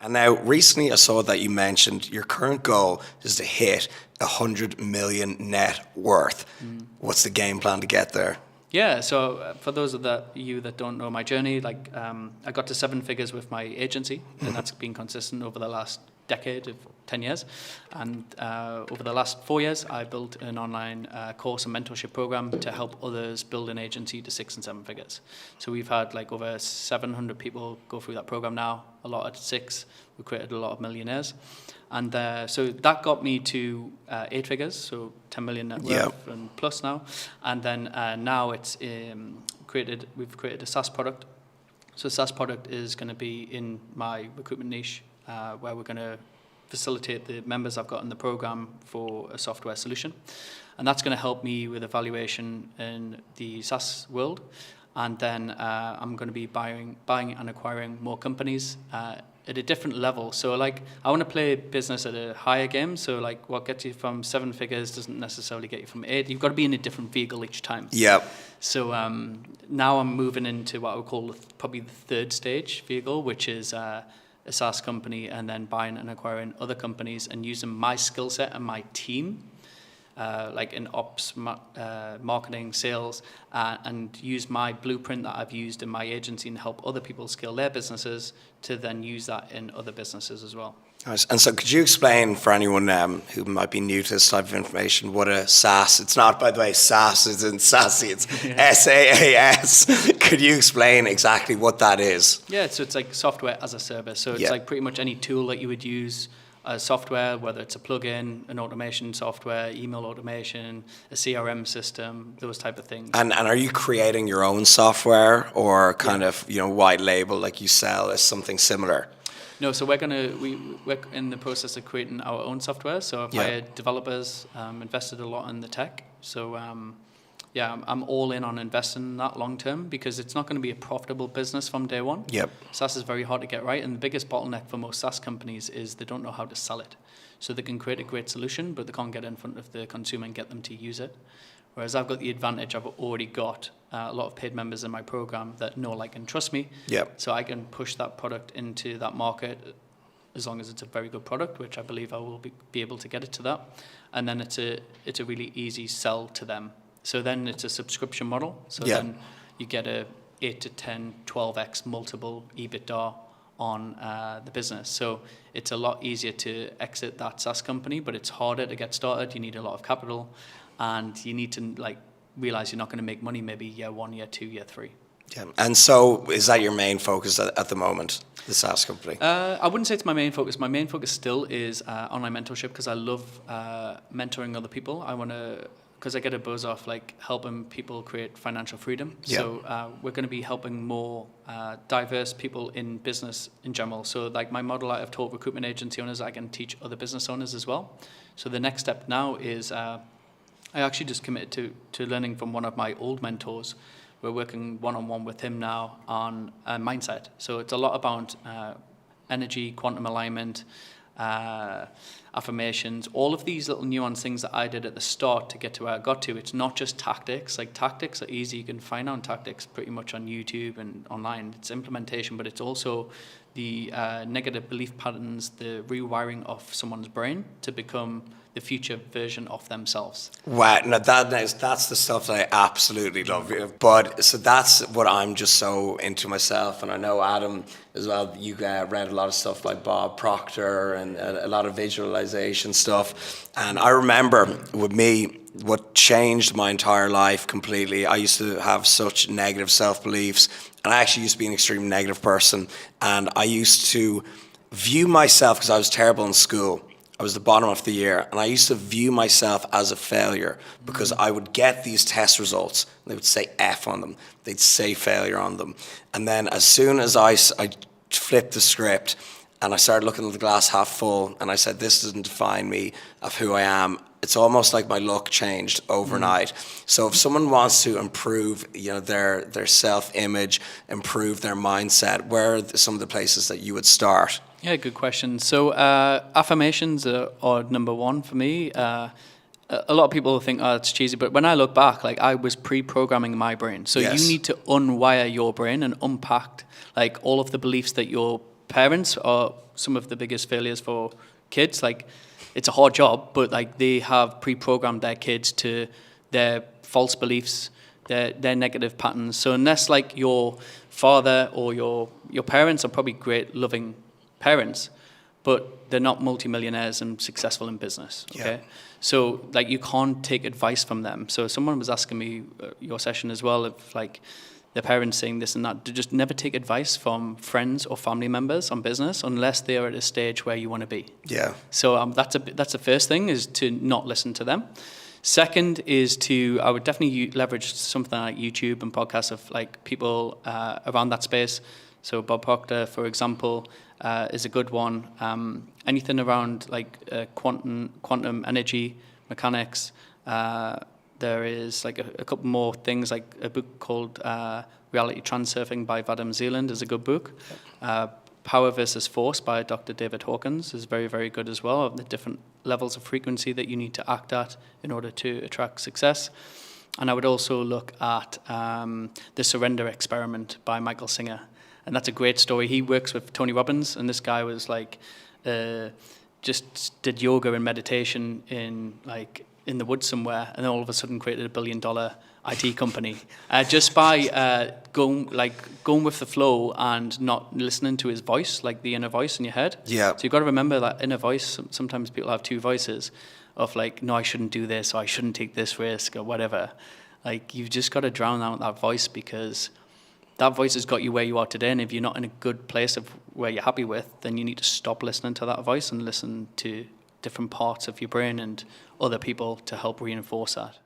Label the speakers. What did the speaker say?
Speaker 1: And now, recently I saw that you mentioned your current goal is to hit 100 million net worth. What's the game plan to get there?
Speaker 2: Yeah, so for those of you that don't know my journey, I got to 7 figures with my agency, and that's been consistent over the last decade of 10 years. And over the last 4 years, I built an online course and mentorship program to help others build an agency to 6 and 7 figures. So we've had over 700 people go through that program now, a lot at 6. We created a lot of millionaires. And so that got me to 8 figures, so 10 million net worth and plus now. And then now we've created a SaaS product. So the SaaS product is going to be in my recruitment niche, where we're going to facilitate the members I've got in the program for a software solution. And that's going to help me with evaluation in the SaaS world. And then I'm going to be buying and acquiring more companies at a different level. So I want to play business at a higher game. So what gets you from 7 figures doesn't necessarily get you from 8. You've got to be in a different vehicle each time.
Speaker 1: Yeah.
Speaker 2: So now I'm moving into what I would call probably the third stage vehicle, which is a SaaS company, and then buying and acquiring other companies and using my skill set and my team, in ops, marketing, sales, and use my blueprint that I've used in my agency and help other people scale their businesses to then use that in other businesses as well.
Speaker 1: Nice. And so could you explain for anyone who might be new to this type of information what a SaaS, it's not, by the way, SaaS isn't sassy, it's SaaS. Could you explain exactly what that is?
Speaker 2: Yeah, so it's like software as a service. So it's like pretty much any tool that you would use as software, whether it's a plugin, an automation software, email automation, a CRM system, those type of things.
Speaker 1: And are you creating your own software or kind of, white label like you sell as something similar?
Speaker 2: No, so we're in the process of creating our own software. So I've hired developers, invested a lot in the tech. So I'm all in on investing in that long term because it's not going to be a profitable business from day one.
Speaker 1: Yep.
Speaker 2: SaaS is very hard to get right, and the biggest bottleneck for most SaaS companies is they don't know how to sell it. So they can create a great solution, but they can't get in front of the consumer and get them to use it. Whereas I've got the advantage, I've already got a lot of paid members in my program that know, like, and trust me.
Speaker 1: Yep.
Speaker 2: So I can push that product into that market as long as it's a very good product, which I believe I will be able to get it to that. And then it's a really easy sell to them. So then it's a subscription model. So then you get a 8 to 10, 12x multiple EBITDA on the business. So it's a lot easier to exit that SaaS company, but it's harder to get started. You need a lot of capital, and you need to realize you're not going to make money maybe year 1, year 2, year 3.
Speaker 1: Yeah. And so is that your main focus at the moment, the SaaS company?
Speaker 2: I wouldn't say it's my main focus. My main focus still is online mentorship because I love mentoring other people. Because I get a buzz off helping people create financial freedom. Yeah. So we're going to be helping more diverse people in business in general. So my model I've taught recruitment agency owners, I can teach other business owners as well. So the next step now is I actually just committed to learning from one of my old mentors. We're working one-on-one with him now on mindset. So it's a lot about energy, quantum alignment, affirmations, all of these little nuanced things that I did at the start to get to where I got to. It's not just tactics. Tactics are easy. You can find out tactics pretty much on YouTube and online. It's implementation, but it's also the negative belief patterns, the rewiring of someone's brain to become the future version of themselves.
Speaker 1: Wow, now that's the stuff that I absolutely love. But so that's what I'm just so into myself, and I know Adam as well. You read a lot of stuff like Bob Proctor and a lot of visualization stuff. And I remember with me, what changed my entire life completely. I used to have such negative self-beliefs, and I actually used to be an extremely negative person. And I used to view myself, because I was terrible in school. I was the bottom of the year, and I used to view myself as a failure because I would get these test results. They would say F on them. They'd say failure on them. And then as soon as I flipped the script and I started looking at the glass half full, and I said, this doesn't define me of who I am, it's almost like my luck changed overnight. So if someone wants to improve, their self-image, improve their mindset, where are some of the places that you would start?
Speaker 2: Yeah, good question. So affirmations are number one for me. A lot of people think, it's cheesy, but when I look back, I was pre-programming my brain. So you need to unwire your brain and unpack all of the beliefs that you're parents are some of the biggest failures for kids. Like, it's a hard job, but like they have pre-programmed their kids to their false beliefs, their negative patterns. So unless like your father or your parents are probably great, loving parents, but they're not multimillionaires and successful in business. Okay, yeah. So like you can't take advice from them. So someone was asking me your session as well, of like the parents saying this and that, to just never take advice from friends or family members on business unless they are at a stage where you want to be.
Speaker 1: Yeah.
Speaker 2: So that's the first thing, is to not listen to them. Second is I would definitely leverage something like YouTube and podcasts of like people around that space. So Bob Proctor, for example, is a good one. Anything around like quantum energy mechanics. There is like a couple more things, like a book called Reality Transurfing by Vadim Zealand is a good book. Power versus Force by Dr. David Hawkins is very, very good as well, of the different levels of frequency that you need to act at in order to attract success. And I would also look at The Surrender Experiment by Michael Singer. And that's a great story. He works with Tony Robbins, and this guy was like, just did yoga and meditation in the woods somewhere, and then all of a sudden created $1 billion IT company just by going with the flow and not listening to his voice, like the inner voice in your head.
Speaker 1: Yeah.
Speaker 2: So you've got to remember that inner voice. Sometimes people have two voices of like, no, I shouldn't do this, or I shouldn't take this risk, or whatever. Like, you've just got to drown out that voice, because that voice has got you where you are today. And if you're not in a good place of where you're happy with, then you need to stop listening to that voice and listen to different parts of your brain and other people to help reinforce that.